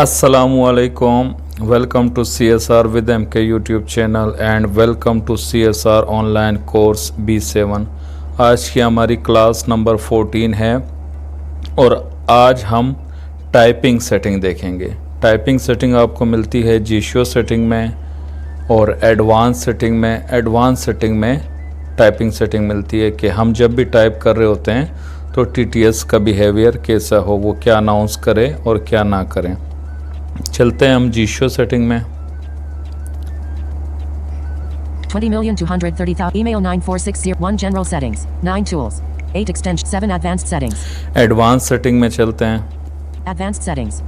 Assalamualaikum. Welcome to CSR with MK YouTube channel and welcome to CSR online course B7। आज की हमारी class number 14 है और आज हम टाइपिंग सेटिंग देखेंगे। टाइपिंग सेटिंग आपको मिलती है जीशो सेटिंग में और एडवांस सेटिंग में। एडवांस सेटिंग में टाइपिंग सेटिंग मिलती है कि हम जब भी टाइप कर रहे होते हैं तो TTS का बिहेवियर कैसा हो, वो क्या अनाउंस करे और क्या ना करें। चलते हैं हम जीशो सेटिंग में। 20,230,000 email 94601 general settings 9 tools 8 extension 7 advanced settings advance setting में चलते हैं। advanced settings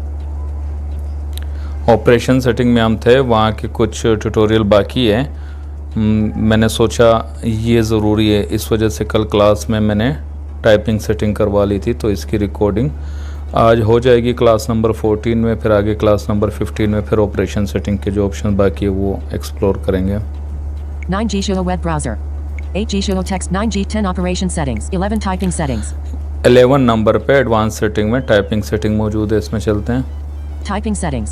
ऑपरेशन सेटिंग में हम थे, वहाँ के कुछ ट्यूटोरियल बाकी है। मैंने सोचा ये ज़रूरी है, इस वजह से कल क्लास में मैंने टाइपिंग सेटिंग करवा ली थी, तो इसकी रिकॉर्डिंग आज हो जाएगी क्लास नंबर 14 में। फिर आगे क्लास नंबर 15 में फिर ऑपरेशन सेटिंग के जो ऑप्शन बाकी है वो एक्सप्लोर करेंगे। 9G Show web browser 8G Show text 9G 10 operation settings 11 typing settings 11 number पे एडवांस सेटिंग में टाइपिंग सेटिंग मौजूद है, इसमें चलते हैं। typing settings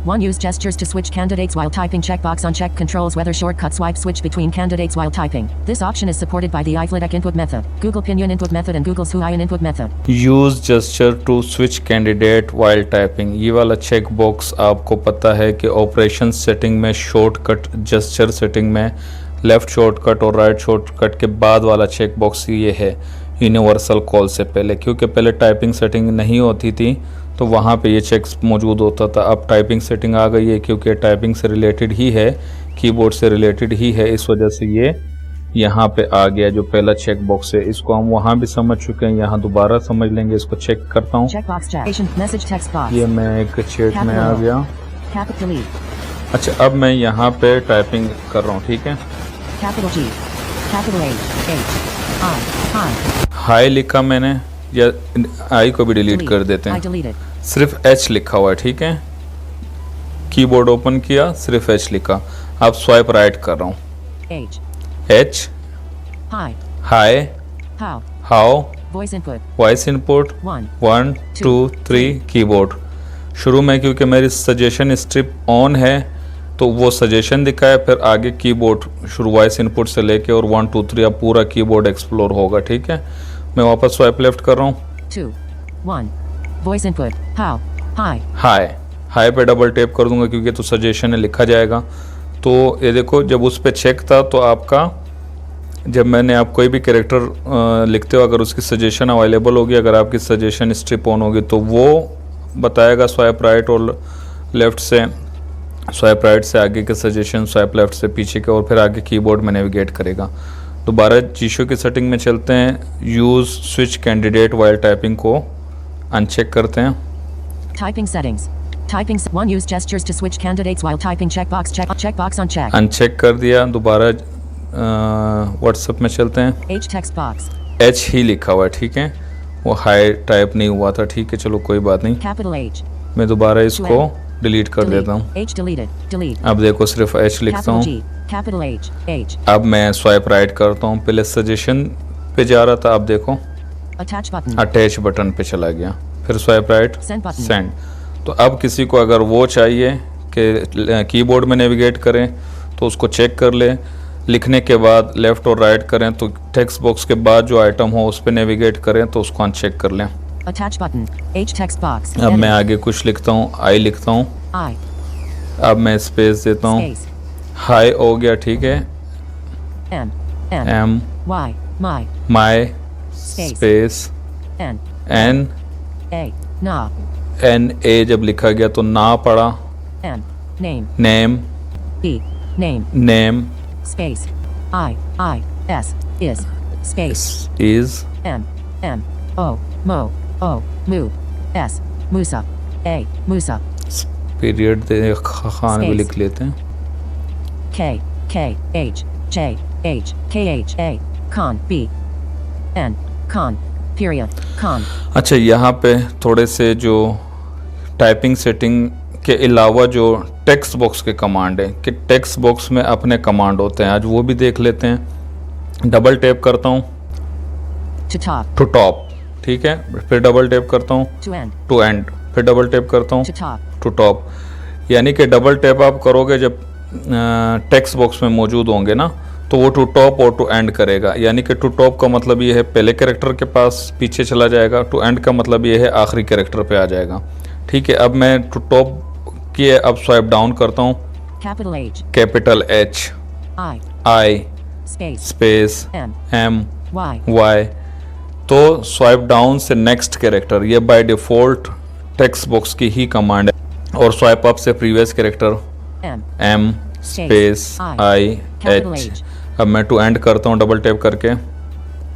1 use gestures to switch candidates while typing checkbox on check controls whether shortcut swipe switch between candidates while typing this option is supported by the iFlytek input method Google Pinyin input method and Google's Huiyin input method use gesture to switch candidate while typing, ये वाला check box आपको पता है कि operation setting में shortcut gesture setting में left shortcut और right shortcut के बाद वाला चेक बॉक्स ये है यूनिवर्सल कॉल से पहले, क्योंकि पहले टाइपिंग सेटिंग नहीं होती थी तो वहाँ पे ये चेक्स मौजूद होता था। अब टाइपिंग सेटिंग आ गई है, क्योंकि टाइपिंग से रिलेटेड ही है, कीबोर्ड से रिलेटेड ही है, इस वजह से ये यहाँ पे आ गया जो पहला चेक बॉक्स है। इसको हम वहाँ भी समझ चुके हैं, यहाँ दोबारा समझ लेंगे। इसको चेक करता हूँ। ये मैं एक चैट में आ गया। अच्छा, अब मैं यहाँ पे टाइपिंग कर रहा हूँ, ठीक है। हाई लिखा मैंने, या आई को भी डिलीट कर देते हैं। सिर्फ H लिखा हुआ है, ठीक है। कीबोर्ड ओपन किया, सिर्फ H लिखा। अब स्वाइप राइट कर रहा हूँ। H hi how voice input 1 2 3 keyboard. शुरू में क्योंकि मेरी सजेशन स्ट्रिप ऑन है तो वो सजेशन दिखाया, फिर आगे कीबोर्ड शुरू वॉइस इनपुट से लेके और 1 2 3 अब पूरा कीबोर्ड एक्सप्लोर होगा, ठीक है। मैं वापस स्वाइप लेफ्ट कर रहा हूँ। 2 1 वॉइस इनपुट हाई पे डबल टैप कर दूंगा क्योंकि तो सजेशन है, लिखा जाएगा। तो ये देखो, जब उस पर चेक था तो आपका, जब मैंने आप कोई भी कैरेक्टर लिखते हो, अगर उसकी सजेशन अवेलेबल होगी, अगर आपकी सजेशन स्ट्रिप ऑन होगी तो वो बताएगा स्वाइप राइट और लेफ़्ट से, स्वाइप राइट से आगे के सजेशन, स्वाइप लेफ्ट से पीछे के, और फिर आगे कीबोर्ड में नेविगेट करेगा। दोबारा जीशो की सेटिंग में चलते हैं। Use switch candidate while typing को अनचेक करते हैं। Typing settings 1 use gestures to switch candidates while typing checkbox on check uncheck कर दिया। दोबारा व्हाट्सएप में चलते हैं। H text box H ही लिखा हुआ है, ठीक है, वो हाई टाइप नहीं हुआ था, ठीक है। चलो कोई बात नहीं। capital H मैं दोबारा इसको डिलीट कर देता हूँ। H delete अब देखो सिर्फ H लिखता हूँ। capital H अब मैं स्वाइप राइट करता हूँ। पहले सजेशन पे जा रहा था, अब देखो अटैच बटन पे चला गया, फिर स्वाइप राइट सेंड। तो अब किसी को अगर वो चाहिए कि कीबोर्ड में नेविगेट करें तो उसको चेक कर ले, लिखने के बाद लेफ़्ट और राइट करें तो टेक्स्ट बॉक्स के बाद जो आइटम हो उस पर नेविगेट करें तो उसको अनचेक कर लें। Attach button H text box अब मैं आगे कुछ लिखता हूँ, आई लिखता हूँ। अब मैं स्पेस देता हूँ। हाई हो गया, ठीक है। M my space N A जब लिखा गया तो ना पड़ा। Name space I S is space is M O move S Musa A Musa period दे खान भी लिख लेते हैं। K H J H K H A con B N con period con। अच्छा, यहाँ पे थोड़े से जो टाइपिंग सेटिंग के अलावा जो टेक्स्ट बॉक्स के कमांड है कि टेक्स्ट बॉक्स में अपने कमांड होते हैं, आज वो भी देख लेते हैं। डबल टैप करता हूँ टू टॉप, ठीक है। फिर डबल टैप करता हूँ टू एंड, फिर डबल टैप करता हूँ To top. टू टॉप, यानी कि डबल टैप आप करोगे जब टेक्स्ट बॉक्स में मौजूद होंगे ना, तो वो टू टॉप और टू एंड करेगा। यानी कि टू टॉप का मतलब ये है पहले कैरेक्टर के पास पीछे चला जाएगा, टू एंड का मतलब ये है आखिरी कैरेक्टर पे आ जाएगा। ठीक है, अब मैं टू टॉप किए, अब स्वाइप डाउन करता हूँ, Capital H. Capital H I. I Space. Space M. M Y. Y, तो स्वाइप डाउन से नेक्स्ट कैरेक्टर, ये बाय डिफ़ॉल्ट टेक्स्ट बॉक्स की ही कमांड है। और स्वाइप अप से previous character M. M space I Capital H. H. अब मैं टू एंड करता हूँ डबल टैप करके।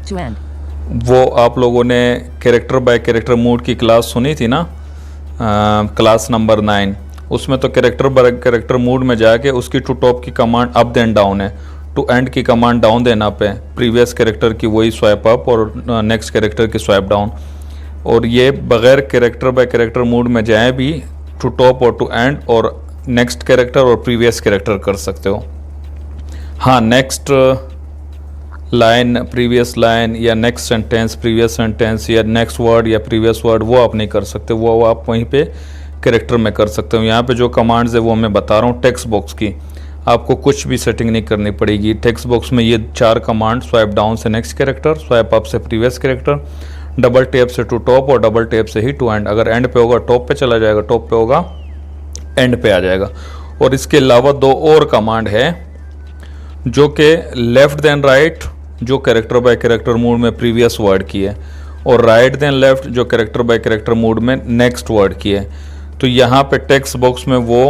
To end. वो आप लोगों ने कैरेक्टर बाय कैरेक्टर मोड की क्लास सुनी थी ना, क्लास नंबर 9, उसमें तो कैरेक्टर बाय कैरेक्टर मोड में जाके उसकी टू टॉप की कमांड अप देन डाउन है, टू एंड की कमांड डाउन देन अप है, प्रीवियस कैरेक्टर की वही स्वाइप अप और नेक्स्ट कैरेक्टर की स्वाइप डाउन। और ये बगैर कैरेक्टर बाय कैरेक्टर मोड में जाए भी टू टॉप और टू एंड और नेक्स्ट कैरेक्टर और प्रीवियस कैरेक्टर कर सकते हो। हाँ, नेक्स्ट लाइन प्रीवियस लाइन या नेक्स्ट सेंटेंस प्रीवियस सेंटेंस या नेक्स्ट वर्ड या प्रीवियस वर्ड वो आप नहीं कर सकते, वो आप वहीं पे कैरेक्टर में कर सकते हो। यहाँ पे जो कमांड्स है वो मैं बता रहा हूँ टेक्स्ट बॉक्स की, आपको कुछ भी सेटिंग नहीं करनी पड़ेगी। टेक्स्ट बॉक्स में ये 4 कमांड, स्वाइप डाउन से नेक्स्ट कैरेक्टर, स्वाइप अप से प्रीवियस कैरेक्टर, डबल टैप से टू टॉप और डबल टैप से ही टू एंड। अगर एंड पे होगा टॉप पे चला जाएगा, टॉप पे होगा एंड पे आ जाएगा। और इसके अलावा 2 और कमांड है जो कि लेफ्ट देन राइट, जो कैरेक्टर बाय कैरेक्टर मोड में प्रीवियस वर्ड की है, और राइट देन लेफ्ट जो कैरेक्टर बाय कैरेक्टर मोड में नेक्स्ट वर्ड की है। तो यहाँ पे टेक्स्ट बॉक्स में वो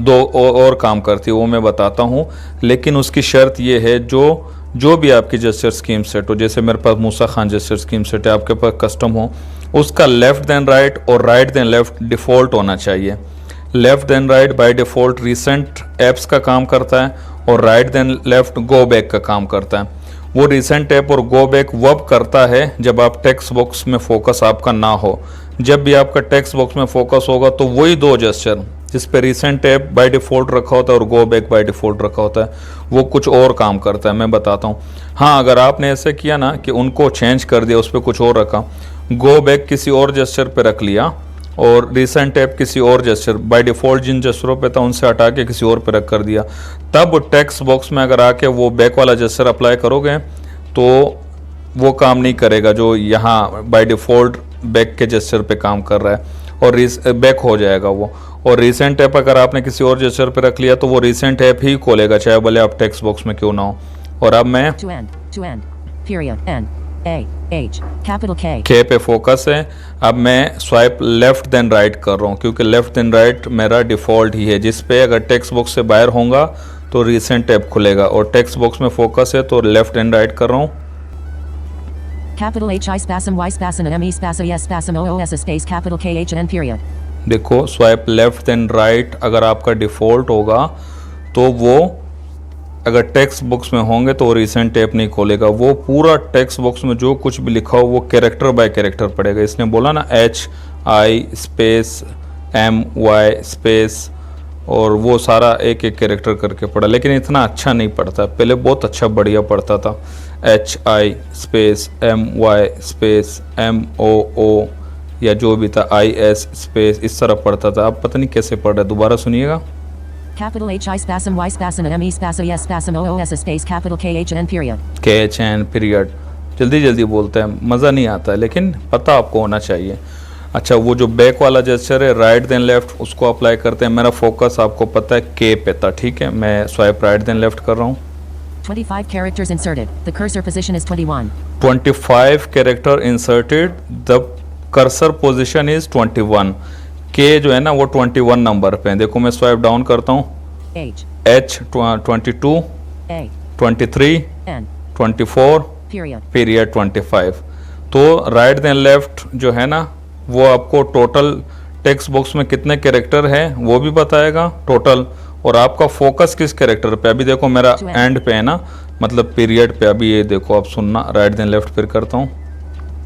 2 और काम करती है, वो मैं बताता हूँ। लेकिन उसकी शर्त ये है जो भी आपकी जेस्चर स्कीम सेट हो, जैसे मेरे पास Musa Khan gesture scheme set है, आपके पास कस्टम हो, उसका लेफ्ट देन राइट और राइट देन लेफ्ट डिफ़ॉल्ट होना चाहिए। Left then right by default recent apps का काम करता है और right then left go back का काम करता है। वो रिसेंट ऐप और गो बैक वब करता है जब आप टेक्स्ट बॉक्स में फोकस आपका ना हो। जब भी आपका टेक्स्ट बॉक्स में फोकस होगा तो वही 2 जेस्चर जिस पे रिसेंट ऐप बाय डिफ़ॉल्ट रखा होता है और गो बैक बाय डिफ़ॉल्ट रखा होता है, वो कुछ और काम करता है, मैं बताता हूँ। हाँ, अगर आपने ऐसे किया ना कि उनको चेंज कर दिया, उस पर कुछ और रखा, गो बैक किसी और जेस्चर पे रख लिया और रिसेंट ऐप किसी और जेस्चर, बाय डिफ़ॉल्ट जिन जेस्चरों पे था उनसे हटा के किसी और पे रख कर दिया, तब टेक्स्ट बॉक्स में अगर आके वो बैक वाला जेस्चर अप्लाई करोगे तो वो काम नहीं करेगा जो यहाँ बाय डिफ़ॉल्ट बैक के जेस्चर पे काम कर रहा है, और बैक हो जाएगा वो। और रिसेंट ऐप अगर आपने किसी और जेस्चर पे रख लिया तो वो रिसेंट ऐप ही खोलेगा, चाहे भले आप टेक्स्ट बॉक्स में क्यों ना हो। और अब मैं To end. Period. N. A. H. Capital K. के पे फोकस है। अब मैं स्वाइप लेफ्ट देन राइट कर रहा हूँ क्योंकि लेफ्ट देन राइट मेरा डिफ़ॉल्ट ही है, जिस पे अगर टेक्स्ट बॉक्स से बाहर होगा तो रिसेंट ऐप खुलेगा, और टेक्स्ट बॉक्स में फोकस है तो लेफ्ट देन राइट कर रहा हूँ। Capital H I spasm Y spasm and M E spasm S spasm O O S space capital K H and N period. देखो, स्वाइप लेफ्ट देन राइट अगर आपका default होगा तो वो अगर टेक्स्ट बॉक्स में होंगे तो वो रिसेंट ऐप नहीं खोलेगा, वो पूरा टेक्स्ट बॉक्स में जो कुछ भी लिखा हो वो कैरेक्टर बाय कैरेक्टर पड़ेगा। इसने बोला ना H I space M Y space, और वो सारा एक एक कैरेक्टर करके पढ़ा, लेकिन इतना अच्छा नहीं पढ़ता, पहले बहुत अच्छा बढ़िया पढ़ता था। H I space M Y space M O O या जो भी था I S स्पेस, इस तरह पढ़ता था। अब पता नहीं कैसे पढ़ रहा है, दोबारा सुनिएगा। Capital H I spasm Y spasm and M E spasm S spasm O O S space capital K H and N period. K H N period, जल्दी जल्दी बोलते हैं, मज़ा नहीं आता है, लेकिन पता आपको होना चाहिए। अच्छा, वो जो बैक वाला जेस्चर है राइट देन लेफ्ट, उसको अप्लाई करते हैं। मेरा फोकस आपको पता है के पे था, ठीक है, मैं स्वाइप राइट देन लेफ्ट कर रहा हूँ। 25 characters inserted. The cursor position is 21. 25 character inserted, the cursor position is 21। के जो है ना वो 21 नंबर पे है। देखो मैं स्वाइप डाउन करता हूँ, H. H 22 A. 23 N. 24 Period. Period 25। तो राइट देन लेफ्ट जो है ना वो आपको टोटल टेक्स्ट बॉक्स में कितने कैरेक्टर हैं वो भी बताएगा टोटल, और आपका फोकस किस कैरेक्टर पे। अभी देखो मेरा एंड पे है ना, मतलब पीरियड पे। अभी ये देखो, आप सुनना, राइट देन लेफ्ट फिर करता हूँ।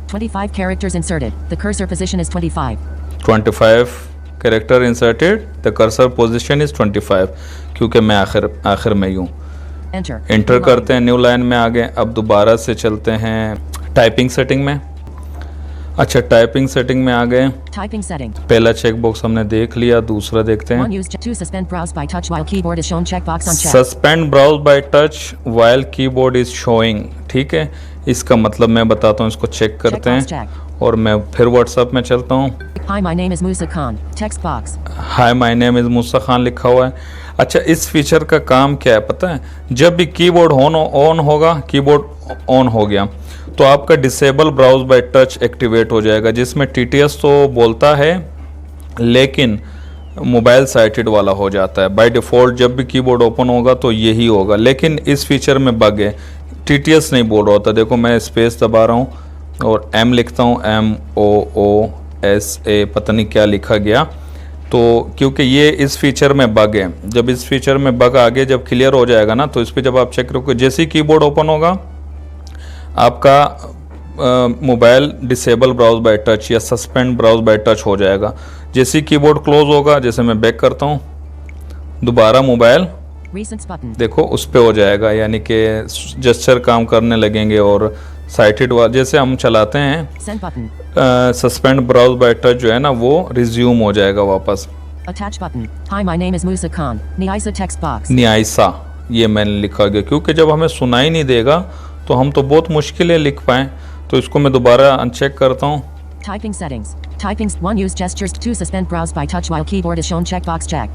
25 characters inserted. The cursor position is 25. 25 character inserted, the cursor position is 25, क्योंकि मैं आखिर में यूँ Enter. इंटर करते हैं, न्यू लाइन में आ गए। अब दोबारा से चलते हैं टाइपिंग सेटिंग में। अच्छा, टाइपिंग सेटिंग में आ गए। Typing setting. पहला चेक बॉक्स हमने देख लिया, दूसरा देखते हैं। One use to suspend browse by touch while keyboard is shown checkbox on check. Suspend browse by touch while keyboard is showing, ठीक है, इसका मतलब मैं बताता हूँ, इसको चेक करते Checkbox हैं check. और मैं फिर व्हाट्सएप में चलता हूँ। Hi, my name is Musa Khan. Text box. Hi my name is Musa Khan लिखा हुआ है। अच्छा, इस फीचर का काम क्या है पता है? जब भी कीबोर्ड ऑन होगा, कीबोर्ड ऑन हो गया तो आपका disable browse by touch activate हो जाएगा, जिसमें टीटीएस तो बोलता है लेकिन मोबाइल साइटेड वाला हो जाता है। बाय डिफ़ॉल्ट जब भी कीबोर्ड ओपन होगा तो यही होगा, लेकिन इस फीचर में बग है, टीटीएस नहीं बोल रहा होता। देखो मैं स्पेस दबा रहा हूँ और एम लिखता हूँ, MOOSA, पता नहीं क्या लिखा गया, तो क्योंकि ये इस फीचर में बग है। जब इस फीचर में बग आगे जब क्लियर हो जाएगा ना, तो इस पर जब आप चेक करोगे, जैसे ही कीबोर्ड ओपन होगा आपका mobile disable browse by touch या सस्पेंड ब्राउज बाय टच हो जाएगा। जैसे ही कीबोर्ड क्लोज होगा, जैसे मैं बैक करता हूँ, दोबारा मोबाइल Recents button. देखो उस पे हो जाएगा, यानी कि जेस्चर काम करने लगेंगे और साइटेड वाला जैसे हम चलाते हैं Send button. Suspend browse by touch जो है ना, वो रिज्यूम हो जाएगा वापस। Attach button. Hi, my name is Musa Khan. Niaisa text box. न्यायसा ये मैंने लिखा गया, क्योंकि जब हमें सुनाई नहीं देगा तो हम तो बहुत मुश्किलें लिख पाएँ। तो इसको मैं दोबारा अनचेक करता हूँ। Typing settings. Typing one use gestures to suspend browse by touch while keyboard is shown checkbox check.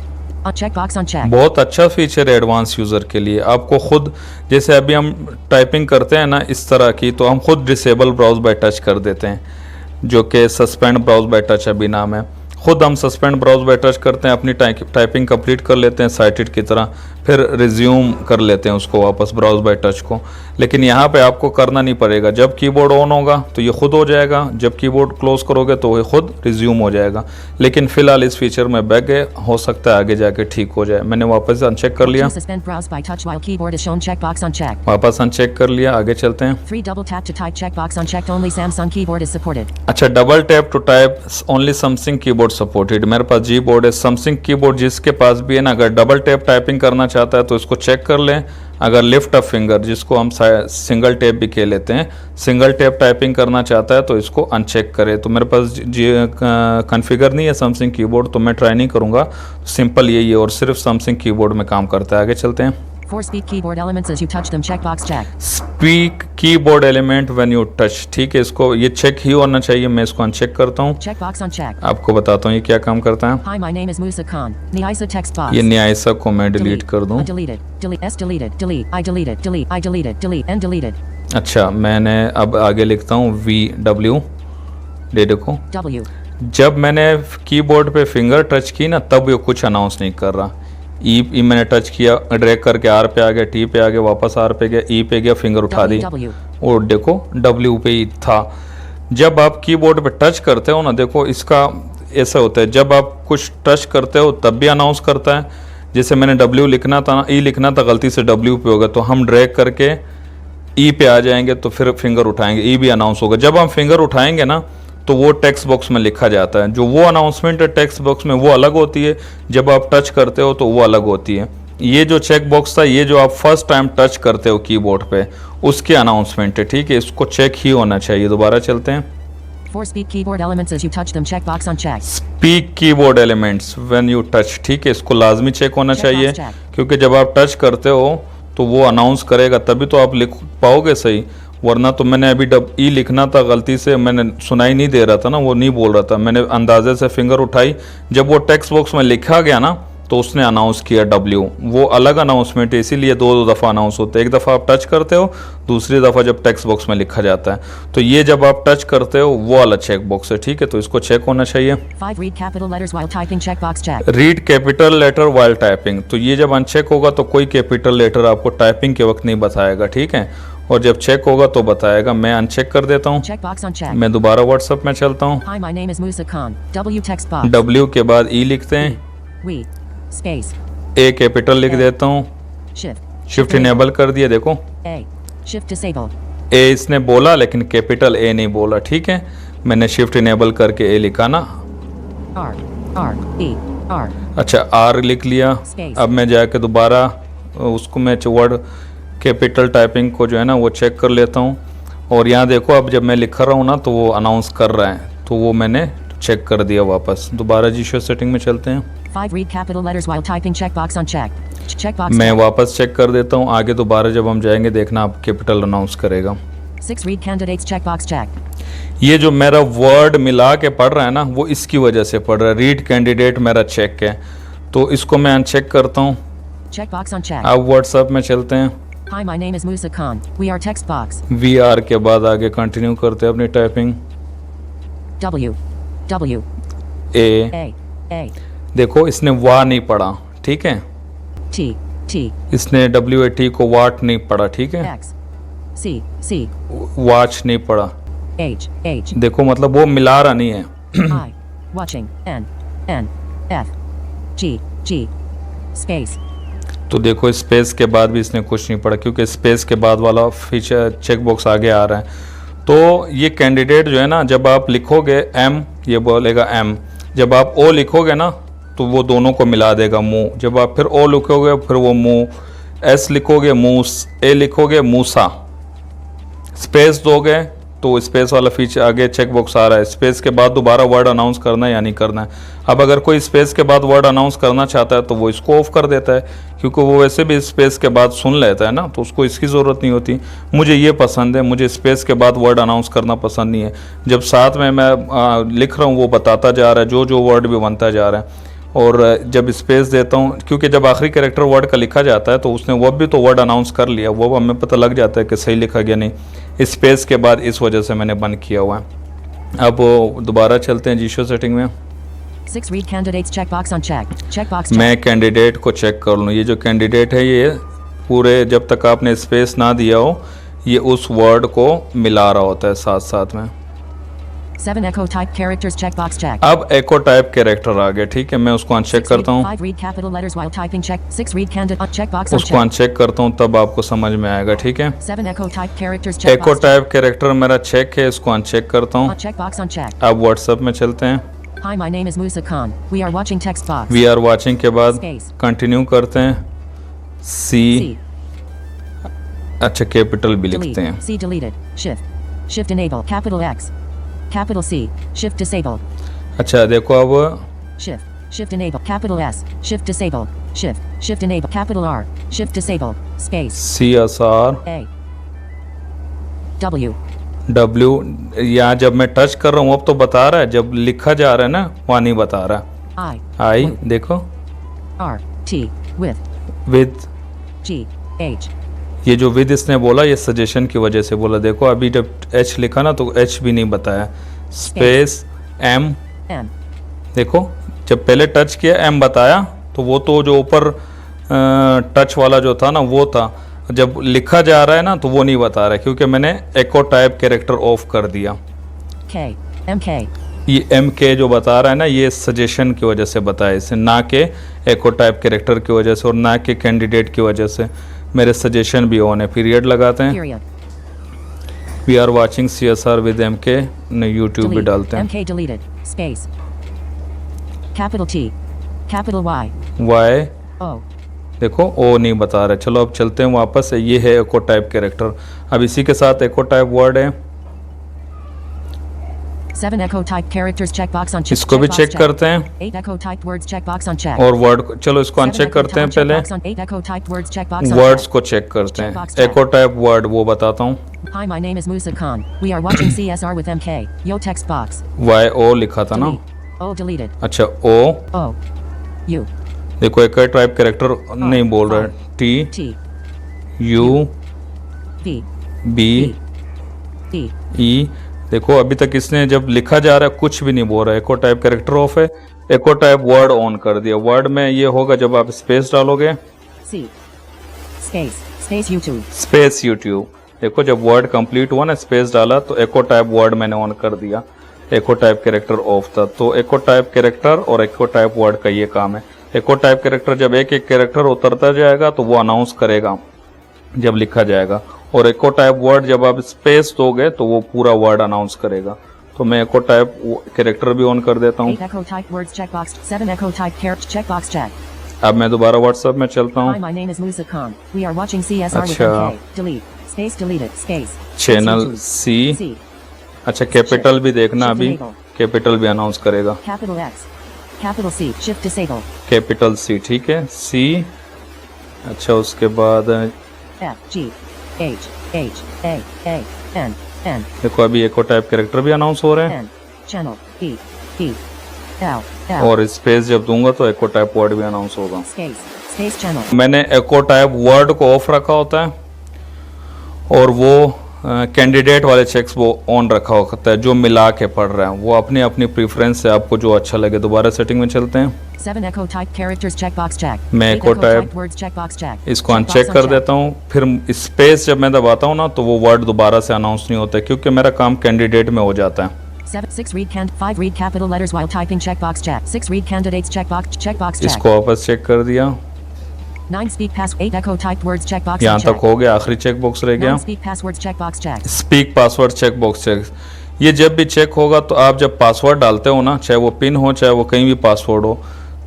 Checkbox on check. बहुत अच्छा फीचर है एडवांस यूज़र के लिए। आपको खुद जैसे अभी हम टाइपिंग करते हैं ना इस तरह की, तो हम खुद डिसेबल ब्राउज बाय टच कर देते हैं, जो कि सस्पेंड ब्राउज बाय टच अभी नाम है। खुद हम सस्पेंड ब्राउज बाय टच करते हैं, अपनी टाइपिंग कंप्लीट कर लेते हैं साइटेड की तरह, फिर रिज्यूम कर लेते हैं उसको वापस ब्राउज बाय टच को। लेकिन यहाँ पे आपको करना नहीं पड़ेगा, जब कीबोर्ड ऑन होगा तो ये खुद हो जाएगा, जब कीबोर्ड क्लोज करोगे तो ये खुद रिज्यूम हो जाएगा। लेकिन फिलहाल इस फीचर में बैग है, हो सकता है आगे जाके ठीक हो जाए। मैंने वापस अनचेक कर लिया, To suspend browse by touch while keyboard is shown checkbox on check. वापस अनचेक कर लिया, आगे चलते हैं। 3 double tap to type checkbox unchecked. Only Samsung keyboard is supported. अच्छा, double tap to type only Samsung keyboard supported. मेरे पास Gboard है, सैमसंग कीबोर्ड जिसके पास भी है ना, अगर डबल टैप टाइपिंग करना चाहता है तो इसको चेक कर लें। अगर लिफ्ट अप फिंगर, जिसको हम सिंगल टैप भी कह लेते हैं, सिंगल टैप टाइपिंग करना चाहता है तो इसको अनचेक करें। तो मेरे पास जी कॉन्फ़िगर नहीं है सैमसंग कीबोर्ड, तो मैं ट्राई नहीं करूँगा। सिंपल यही है और सिर्फ सैमसंग कीबोर्ड में काम करता है। आगे चलते हैं। 4 speak keyboard elements as you touch them checkbox check. Speak keyboard element when you touch, ठीक है, इसको ये चेक ही होना चाहिए। मैं इसको अनचेक करता हूँ, Checkbox on check. आपको बताता हूँ ये क्या काम करता है। Hi, my name is Musa Khan. Niaisa text box. ये न्यायसा को मैं डिलीट कर दूँ। Deleted. Delete. S deleted. Delete. I deleted. Delete. I deleted. Delete. And deleted. अच्छा, मैंने अब आगे लिखता हूँ VW, दे देखो, W. जब मैंने कीबोर्ड पे फिंगर टच की ना, तब ये कुछ अनाउंस नहीं कर रहा। ई मैंने टच किया, ड्रैग करके आर पे आ गया, टी पे आ गया, वापस आर पे गया, ई पे गया, फिंगर उठा दी W. और देखो डब्ल्यू पे ही था। जब आप कीबोर्ड पे टच करते हो ना, देखो इसका ऐसा होता है, जब आप कुछ टच करते हो तब भी अनाउंस करता है। जैसे मैंने डब्ल्यू लिखना था, ई लिखना था, गलती से डब्ल्यू पे होगा, तो हम ड्रैग करके ई पे आ जाएंगे, तो फिर फिंगर उठाएंगे, ई भी अनाउंस होगा। जब हम फिंगर उठाएंगे ना, तो वो टेक्स्ट बॉक्स में लिखा जाता है। जो वो अनाउंसमेंट है टेक्स्ट बॉक्स में, वो अलग होती है, जब आप टच करते हो तो वो अलग होती है। ये जो चेक बॉक्स था, ये जो आप फर्स्ट टाइम टच करते हो कीबोर्ड पे, उसकी अनाउंसमेंट है, ठीक है, इसको चेक ही होना चाहिए। दोबारा चलते हैं। 4 speak keyboard elements as you touch them checkbox on check. Speak keyboard elements when you touch, ठीक है, इसको लाजमी चेक होना Check चाहिए, box check. क्योंकि जब आप टच करते हो तो वो अनाउंस करेगा, तभी तो आप लिख पाओगे सही। वरना तो मैंने अभी ई लिखना था, गलती से मैंने सुनाई नहीं दे रहा था ना, वो नहीं बोल रहा था, मैंने अंदाजे से फिंगर उठाई, जब वो टेक्स्ट बॉक्स में लिखा गया ना, तो उसने अनाउंस किया डब्ल्यू। वो अलग अनाउंसमेंट है, इसीलिए दो दफ़ा अनाउंस होते हैं। एक दफ़ा आप टच करते हो, दूसरी दफ़ा जब टेक्स्ट बॉक्स में लिखा जाता है। तो ये जब आप टच करते हो वो वाला चेक बॉक्स है, ठीक है, तो इसको चेक होना चाहिए। 5 read capital letters while typing checkbox check. Read capital letter while typing, तो ये जब अनचेक होगा तो कोई कैपिटल लेटर आपको टाइपिंग के वक्त नहीं बताएगा, ठीक है, और जब चेक होगा तो बताएगा। मैं अनचेक कर देता हूँ, Checkbox on check. मैं दोबारा व्हाट्सएप में चलता हूँ। Hi, my name is Musa Khan. W text box. W के बाद ई लिखते हैं, We. Space. ए कैपिटल लिख देता हूँ, Shift. शिफ्ट इनेबल कर दिया, देखो A. Shift disable. ए इसने बोला लेकिन कैपिटल ए नहीं बोला, ठीक है, मैंने शिफ्ट इनेबल करके ए लिखा ना। R. R. E. R. अच्छा, आर लिख लिया। Space. अब मैं जाके दोबारा उसको मैं वर्ड कैपिटल टाइपिंग को जो है ना वो चेक कर लेता हूँ, और यहाँ देखो अब जब मैं लिख रहा हूँ ना तो वो अनाउंस कर रहा है, तो वो मैंने चेक कर दिया वापस। दोबारा जीशो सेटिंग में चलते हैं। 5 read capital letters while typing checkbox on check. Checkbox मैं checked. वापस चेक कर देता हूँ। आगे दोबारा जब हम जाएंगे देखना आप कैपिटल अनाउंस करेगा। 6 read candidates checkbox checked. ये जो मेरा वर्ड मिला के पढ़ रहा है ना वो इसकी वजह से पढ़ रहा है। रीड कैंडिडेट मेरा चेक है, तो इसको मैं अनचेक करता हूँ। Checkbox on check. अब व्हाट्सएप में चलते हैं। Hi, my name is Musa Khan. We are text box. We are के बाद आगे कंटिन्यू करते हैं अपनी typing. W. W. A A. A. देखो इसने वा नहीं पढ़ा, ठीक है। T. T. इसने WAT को वाट नहीं पढ़ा, ठीक है। X. C. C. वाच नहीं पढ़ा। H. H. देखो मतलब वो मिला रहा नहीं है। I. Watching. N. N. F. G. G. Space. तो देखो स्पेस के बाद भी इसने कुछ नहीं पढ़ा, क्योंकि स्पेस के बाद वाला फीचर चेक बॉक्स आगे आ रहा है। तो ये कैंडिडेट जो है ना, जब आप लिखोगे एम ये बोलेगा एम, जब आप ओ लिखोगे ना तो वो दोनों को मिला देगा मुंह, जब आप फिर ओ लिखोगे फिर वो मुंह, एस लिखोगे मूस, ए लिखोगे मूसा, स्पेस दोगे तो स्पेस वाला फीचर आगे चेक बॉक्स आ रहा है। स्पेस के बाद दोबारा वर्ड अनाउंस करना है या नहीं करना है। अब अगर कोई स्पेस के बाद वर्ड अनाउंस करना चाहता है तो वो इसको ऑफ कर देता है, क्योंकि वो वैसे भी स्पेस के बाद सुन लेता है ना, तो उसको इसकी ज़रूरत नहीं होती। मुझे ये पसंद है, मुझे स्पेस के बाद वर्ड अनाउंस करना पसंद नहीं है। जब साथ में मैं लिख रहा हूँ वो बताता जा रहा है, जो जो वर्ड भी बनता जा रहा है। और जब स्पेस देता हूँ, क्योंकि जब आखिरी कैरेक्टर वर्ड का लिखा जाता है तो उसने वो भी तो वर्ड अनाउंस कर लिया, वो हमें पता लग जाता है कि सही लिखा गया नहीं। स्पेस के बाद इस वजह से मैंने बंद किया हुआ है। अब दोबारा चलते हैं जीशो सेटिंग में। 6 read candidates checkbox on check. Checkbox checked. मैं कैंडिडेट को चेक कर लूँ। ये जो कैंडिडेट है ये पूरे जब तक आपने स्पेस ना दिया हो ये उस वर्ड को मिला रहा होता है साथ साथ में। 7 echo type characters checkbox checked. अब एको टाइप कैरेक्टर आ गया, ठीक है। मैं उसको अनचेक 6 करता हूँ। 5 read capital letters while typing check. 6 read candidate checkbox on उसको check. अनचेक करता हूँ तब आपको समझ में आएगा, ठीक है। 7 echo type characters एको checkbox checked. टाइप कैरेक्टर मेरा चेक है, इसको अनचेक करता हूँ। On checkbox on check. अब व्हाट्सएप में चलते हैं। Hi, my name is Musa Khan. We are watching text box. We are watching के बाद Space. कंटिन्यू करते हैं। सी C. अच्छा कैपिटल भी लिखते Delete. हैं। C deleted. Shift. Shift enable. Capital X. Capital C. Shift disable. अच्छा देखो अब Shift. Shift enable. Capital S. Shift disable. Shift. Shift enable. Capital R. Shift disable. Space. CSR A. W. W, यहाँ जब मैं touch कर रहा हूँ अब तो बता रहा है, जब लिखा जा रहा है ना वहाँ नहीं बता रहा। I. आई देखो R. T. With. With, G. H. ये जो विद इसने बोला ये सजेशन की वजह से बोला। देखो अभी जब H लिखा ना तो H भी नहीं बताया। Space M, M. देखो जब पहले टच किया M बताया, तो वो तो जो ऊपर टच वाला जो था ना वो था। जब लिखा जा रहा है ना तो वो नहीं बता रहा है, क्योंकि मैंने एको टाइप कैरेक्टर ऑफ कर दिया। K. MK. ये MK जो बता रहा है ना ये सजेशन की वजह से बताया इसे, ना कि एको टाइप कैरेक्टर की वजह से और ना कि कैंडिडेट की वजह से। मेरे सजेशन भी ऑन है। पीरियड लगाते हैं। Period. We are watching CSR with MK ने यूट्यूब भी Delete. डालते हैं। MK deleted. Space. Capital T. Capital Y. Y O. देखो ओ नहीं बता रहा। चलो अब चलते हैं वापस। ये है एको टाइप कैरेक्टर। अब इसी के साथ एको टाइप वर्ड है, 7 echo type characters checkbox on check. इसको भी checkbox चेक checked. करते हैं। 8 echo typed words checkbox on check. और वर्ड को चलो इसको 7 अनचेक echo करते हैं type पहले। checkbox on 8 echo typed words checkbox on words check. को चेक करते हैं। Checkbox checked. एको टाइप वर्ड वो बताता हूँ। Hi, my name is Musa Khan. We are watching CSR with MK. Yo text box. YO लिखा था ना। Delete. O deleted. अच्छा O, O. U. देखो एको टाइप कैरेक्टर नहीं बोल रहा है। T T. U V. B E. E, देखो अभी तक इसने जब लिखा जा रहा है कुछ भी नहीं बोल रहा है। एको टाइप कैरेक्टर ऑफ है, एको टाइप वर्ड ऑन कर दिया। वर्ड में ये होगा जब आप स्पेस डालोगे, C. Space. Space YouTube. Space YouTube. देखो जब वर्ड कंप्लीट हुआ ना स्पेस डाला तो एको टाइप वर्ड मैंने ऑन कर दिया। एको टाइप कैरेक्टर ऑफ था। तो एको टाइप कैरेक्टर और एको टाइप वर्ड का ये काम है। एको टाइप कैरेक्टर जब एक एक कैरेक्टर उतरता जाएगा तो वो अनाउंस करेगा जब लिखा जाएगा, और एको टाइप वर्ड जब आप स्पेस दोगे तो वो पूरा वर्ड अनाउंस करेगा। तो मैं एको टाइप कैरेक्टर भी ऑन कर देता हूँ। 8 echo typed words checkbox. 7 echo typed characters checkbox checked. अब मैं दोबारा व्हाट्सएप में चलता Hi, हूँ। my name is Musa Khan. We are watching CSR with अच्छा। MK. Delete. Space deleted. Space. Channel Choose. C. C. अच्छा कैपिटल भी देखना, Shift अभी enable. कैपिटल भी अनाउंस करेगा। Capital X. Capital C. Shift disable. Capital C, ठीक है, सी। अच्छा उसके बाद F. G. H. H. A. A. N. N. देखो अभी एको टाइप कैरेक्टर भी अनाउंस हो रहे हैं। N. Channel. E. E. L. L. और स्पेस जब दूंगा तो एको टाइप वर्ड भी अनाउंस होगा। Space. Space channel. मैंने एको टाइप वर्ड को ऑफ रखा होता है और वो कैंडिडेट वाले चेक्स वो ऑन रखा होता है, जो मिला के पढ़ रहे हैं। वो अपनी अपनी प्रेफरेंस से आपको जो अच्छा लगे। दोबारा सेटिंग में चलते हैं। 7 echo type characters checkbox check. मैं 8 echo type typed words checkbox check. इसको Checkbox अनचेक कर unchecked. देता हूँ। फिर स्पेस जब मैं दबाता हूँ ना तो वो वर्ड दोबारा से अनाउंस नहीं होता है, क्योंकि मेरा काम कैंडिडेट में हो जाता है। 6 read 5 read capital letters while typing checkbox check. 6 read candidates checkbox check. इसको वापस चेक कर दिया। 9 speak pass 8 echo typed words checkbox यहाँ unchecked. तक हो गया, आखिरी चेक बॉक्स रह गया। 9 speak passwords checkbox check. Speak password check box check. ये जब भी चेक होगा तो आप जब पासवर्ड डालते हो ना, चाहे वो पिन हो चाहे वो कहीं भी पासवर्ड हो,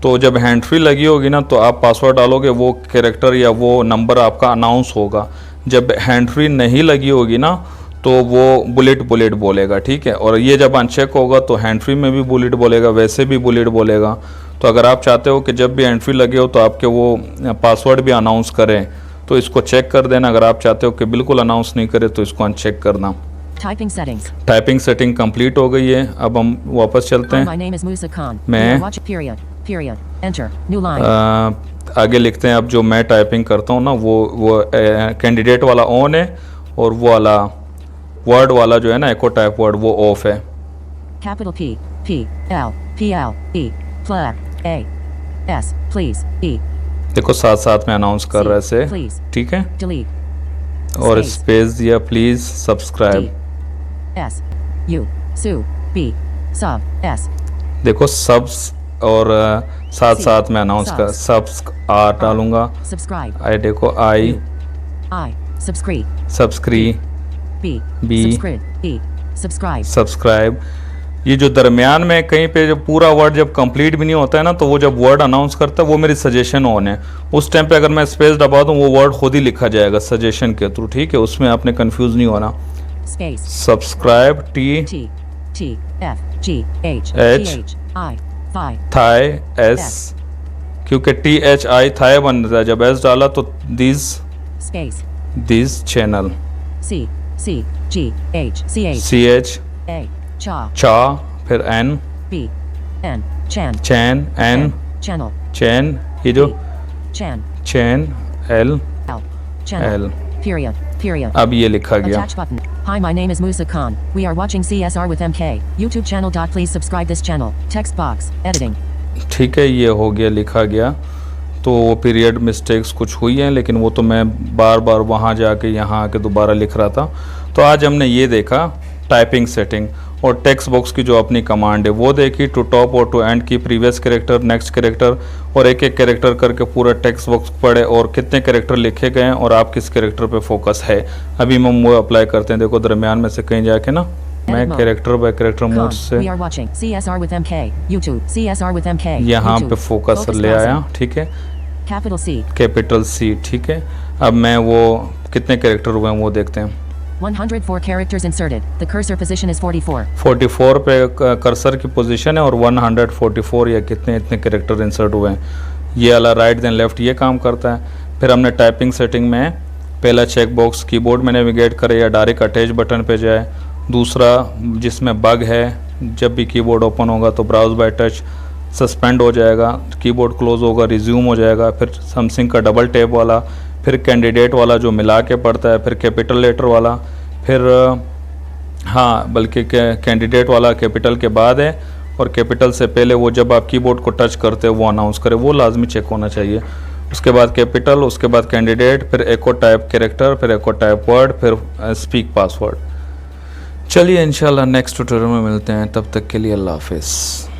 तो जब हैंड फ्री लगी होगी ना तो आप पासवर्ड डालोगे, वो कैरेक्टर या वो नंबर आपका अनाउंस होगा। जब हैंड फ्री नहीं लगी होगी ना तो वो बुलेट बोलेगा, ठीक है। और ये जब अनचेक होगा तो हैंड फ्री में भी बुलेट बोलेगा, वैसे भी बुलेट बोलेगा। तो अगर आप चाहते हो कि जब भी हैंड फ्री लगे हो तो आपके वो पासवर्ड भी अनाउंस करें तो इसको चेक कर देना। अगर आप चाहते हो कि बिल्कुल अनाउंस नहीं करे तो इसको अनचेक करना। Typing settings. Typing setting complete हो गई है। अब हम वापस चलते Hi, हैं। my name is Musa Khan. मैं- Watch period. Enter. New line. आगे लिखते हैं। अब जो मैं टाइपिंग करता हूँ ना वो कैंडिडेट वाला ऑन है और वो वाला वर्ड वाला जो है ना एको टाइप वर्ड वो ऑफ है। Capital P. P. L. P. L. E. Flag. A. S. Please. E. देखो साथ साथ में अनाउंस कर रहा है इसे, Please. ठीक है। Delete. और Space. स्पेस दिया, please subscribe. D. S. U. Sue. B. Sub. S. देखो सब्स और साथ C. साथ में अनाउंस कर सब्स आर डालूंगा। Subscribe. आई देखो आई I. Subscribe. सब्सक्री B. B. Subscribe. E. Subscribe. Subscribe. ये जो दरमियान में कहीं पे जब पूरा वर्ड जब कंप्लीट भी नहीं होता है ना तो वो जब वर्ड अनाउंस करता है वो मेरी सजेशन ऑन है। उस टाइम पे अगर मैं स्पेस दबा दूँ वो वर्ड खुद ही लिखा जाएगा सजेशन के थ्रू, ठीक है। उसमें आपने कंफ्यूज नहीं होना। Space. Subscribe T T. T. F. G. H. H. T. H. I. Phi. थाई एस, क्योंकि टी एच आई थाई बन रहा है। जब एस डाला तो Space. This channel C. C. G. H. C. H. C H A. Cha. चा, फिर एन B. N. Chan. चैन एन Channel. चैन, ये जो Chan. चैन L L. Channel. L, Period. अब ये लिखा गया। Attach button. Hi, my name is Musa Khan. We are watching CSR with MK. YouTube channel. Please subscribe this channel. Text box. Editing. ठीक है, ये हो गया, लिखा गया। तो वो पीरियड मिस्टेक्स कुछ हुई हैं, लेकिन वो तो मैं बार बार वहाँ जाके यहाँ आके दोबारा लिख रहा था। तो आज हमने ये देखा टाइपिंग सेटिंग और टेक्स्ट बॉक्स की जो अपनी कमांड है वो देखी, टू टॉप और टू एंड की, प्रीवियस कैरेक्टर, नेक्स्ट कैरेक्टर, और एक एक कैरेक्टर करके पूरा टेक्स्ट बॉक्स पढ़े और कितने कैरेक्टर लिखे गए हैं और आप किस कैरेक्टर पे फोकस है। अभी हम वो अप्लाई करते हैं। देखो दरमियान में से कहीं जाके ना मैं कैरेक्टर बाय कैरेक्टर मोड से We are watching CSR with MK. YouTube. CSR with MK. यहाँ पे YouTube. फोकस ले browsing. आया, ठीक है, Capital C. कैपिटल सी, ठीक है। अब मैं वो कितने कैरेक्टर हुए हैं वो देखते हैं। 104 characters inserted. The cursor position is 44. 44 पे कर्सर की पोजीशन है और 144 या कितने इतने कैरेक्टर इंसर्ट हुए हैं। ये वाला राइट देन लेफ्ट ये काम करता है। फिर हमने टाइपिंग सेटिंग में पहला चेक बॉक्स कीबोर्ड में नेविगेट करे या डायरेक्ट अटैच बटन पे जाए। दूसरा जिसमें बग है, जब भी कीबोर्ड ओपन होगा तो ब्राउज बाय टच सस्पेंड हो जाएगा, कीबोर्ड क्लोज होगा, रिज्यूम हो जाएगा। फिर समथिंग का डबल टैप वाला, फिर कैंडिडेट वाला जो मिला के पढ़ता है, फिर कैपिटल लेटर वाला, फिर हाँ बल्कि कैंडिडेट वाला कैपिटल के बाद है और कैपिटल से पहले वो जब आप कीबोर्ड को टच करते हो वो अनाउंस करे, वो लाजमी चेक होना चाहिए। उसके बाद कैपिटल, उसके बाद कैंडिडेट, फिर एको टाइप कैरेक्टर, फिर एको टाइप वर्ड, फिर स्पीक पासवर्ड। चलिए इंशाल्लाह नेक्स्ट ट्यूटोरियल में मिलते हैं, तब तक के लिए अल्लाह हाफिज़।